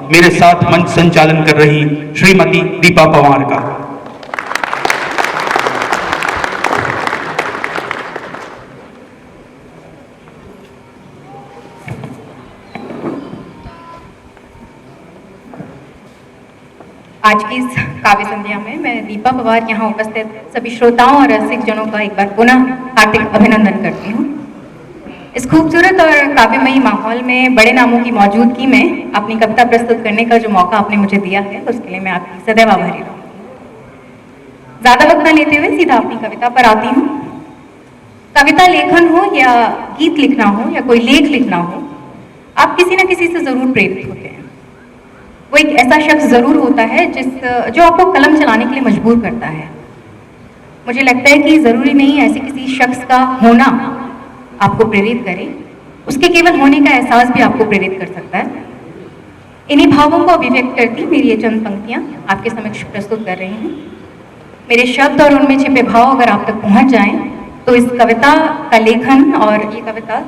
मेरे साथ मंच संचालन कर रही श्रीमती दीपा पवार का। आज की इस काव्य संध्या में मैं दीपा पवार यहाँ उपस्थित सभी श्रोताओं और रसिक जनों का एक बार पुनः हार्दिक अभिनंदन करती हूँ। इस खूबसूरत और काव्यमयी माहौल में बड़े नामों की मौजूदगी में अपनी कविता प्रस्तुत करने का जो मौका आपने मुझे दिया है उसके लिए मैं आपकी सदैव आभारी रहूँगी। ज्यादा वक्त न लेते हुए सीधा अपनी कविता पर आती हूँ। कविता लेखन हो या गीत लिखना हो या कोई लेख लिखना हो, आप किसी न किसी से जरूर प्रेरित होते हैं। वो एक ऐसा शख्स जरूर होता है जो आपको कलम चलाने के लिए मजबूर करता है। मुझे लगता है कि जरूरी नहीं ऐसे किसी शख्स का होना आपको प्रेरित करे, उसके केवल होने का एहसास भी आपको प्रेरित कर सकता है। इन्हीं भावों को अभिव्यक्त करती मेरी ये चंद पंक्तियां आपके समक्ष प्रस्तुत कर रही हूँ। मेरे शब्द और उनमें छिपे भाव अगर आप तक पहुंच जाएं तो इस कविता का लेखन और ये कविता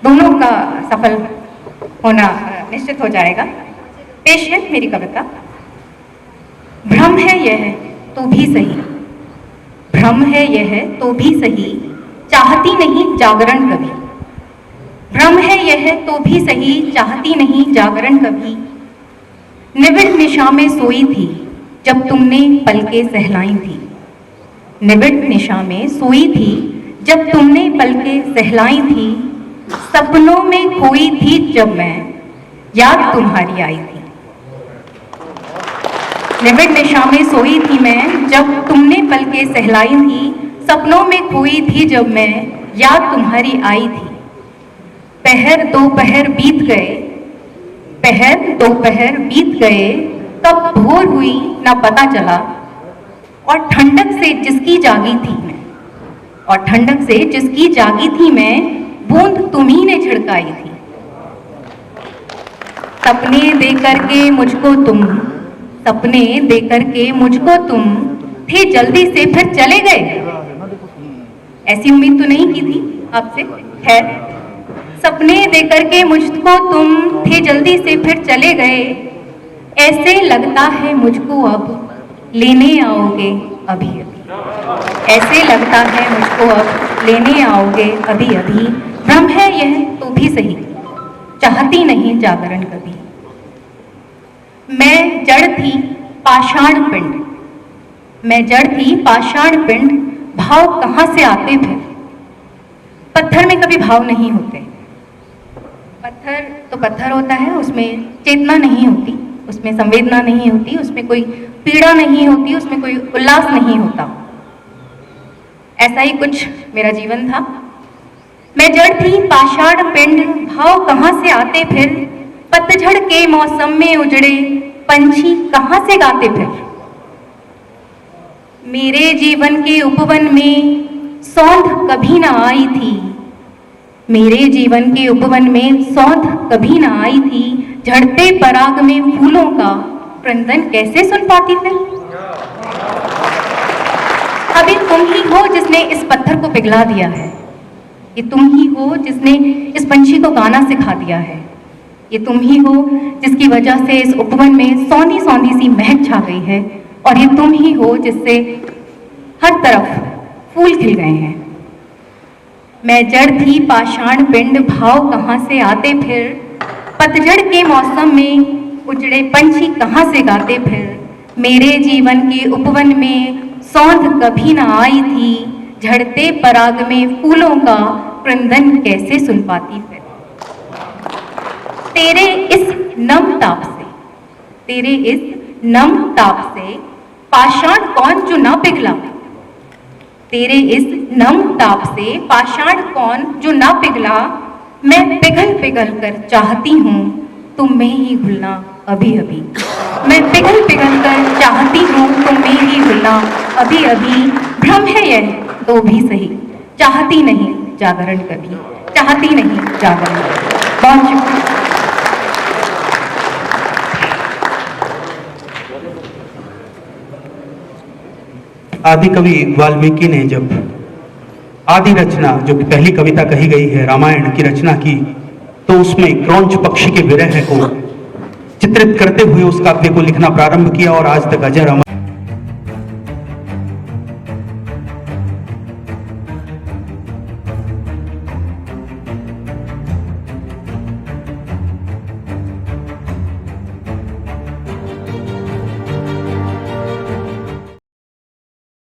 दोनों का सफल होना निश्चित हो जाएगा। पेश है मेरी कविता। भ्रम है यह तो भी सही, भ्रम है यह तो भी सही, चाहती नहीं जागरण कभी। भ्रम है यह तो भी सही, चाहती नहीं जागरण कभी। निबिड़ निशा में सोई थी जब तुमने पलके सहलाई थी। निबिड़ निशा में सोई थी जब तुमने पलके सहलाई थी। सपनों में खोई थी जब मैं, याद तुम्हारी आई थी। निबिड़ निशा में सोई थी मैं जब तुमने पलके सहलाई थी। सपनों में खोई थी जब मैं, याद तुम्हारी आई थी। पहर दोपहर बीत गए, पहर दोपहर बीत गए, कब भोर हुई ना पता चला। और ठंडक से जिसकी जागी थी मैं, और ठंडक से जिसकी जागी थी मैं, बूंद तुम्ही ने छिड़काई थी। सपने दे करके मुझको तुम, सपने दे करके मुझको तुम थे जल्दी से फिर चले गए। ऐसी उम्मीद तो नहीं की थी आपसे, खैर। सपने दे करके मुझको तुम थे जल्दी से फिर चले गए। ऐसे लगता है मुझको अब लेने आओगे अभी अभी। ऐसे लगता है मुझको अब लेने आओगे अभी अभी। भ्रम है यह तो भी सही, चाहती नहीं जागरण कभी। मैं जड़ थी पाषाण पिंड, मैं जड़ थी पाषाण पिंड, भाव कहाँ से आते फिर। पत्थर में कभी भाव नहीं होते। पत्थर तो पत्थर होता है, उसमें चेतना नहीं होती, उसमें संवेदना नहीं होती, उसमें कोई पीड़ा नहीं होती, उसमें कोई उल्लास नहीं होता। ऐसा ही कुछ मेरा जीवन था। मैं जड़ थी पाषाण पिंड, भाव कहाँ से आते फिर। पतझड़ के मौसम में उजड़े पंछी कहाँ से गाते फिर। मेरे जीवन के उपवन में सौंध कभी ना आई थी। मेरे जीवन के उपवन में सौंध कभी ना आई थी। झड़ते पराग में फूलों का क्रंदन कैसे सुन पाती फिर। अभी तुम ही हो जिसने इस पत्थर को पिघला दिया है। ये तुम ही हो जिसने इस पंछी को गाना सिखा दिया है। ये तुम ही हो जिसकी वजह से इस उपवन में सौंधी सौंधी सी महक छा गई है। और ये तुम ही हो जिससे हर तरफ फूल खिल गए हैं। मैं जड़ थी पाषाण पिंड, भाव कहाँ से आते फिर। पतझड़ के मौसम में उजड़े पंछी कहाँ से गाते फिर। मेरे जीवन के उपवन में सौंध कभी ना आई थी। झड़ते पराग में फूलों का क्रंदन कैसे सुन पाती फिर। तेरे इस नम ताप से, तेरे इस नम ताप से पाषाण कौन जो ना पिघला। तेरे इस नम ताप से पाषाण कौन जो ना पिघला। मैं पिघल पिघल कर चाहती हूँ तुम में ही घुलना अभी अभी। मैं पिघल पिघल कर चाहती हूँ तुम में ही घुलना अभी अभी। भ्रम है यह तो भी सही, चाहती नहीं जागरण कभी। चाहती नहीं जागरण कभी। बहुत शुक्रिया। आदि कवि वाल्मीकि ने जब आदि रचना, जो कि पहली कविता कही गई है, रामायण की रचना की, तो उसमें क्रौंच पक्षी के विरह को चित्रित करते हुए उस काव्य को लिखना प्रारंभ किया और आज तक अजर अमर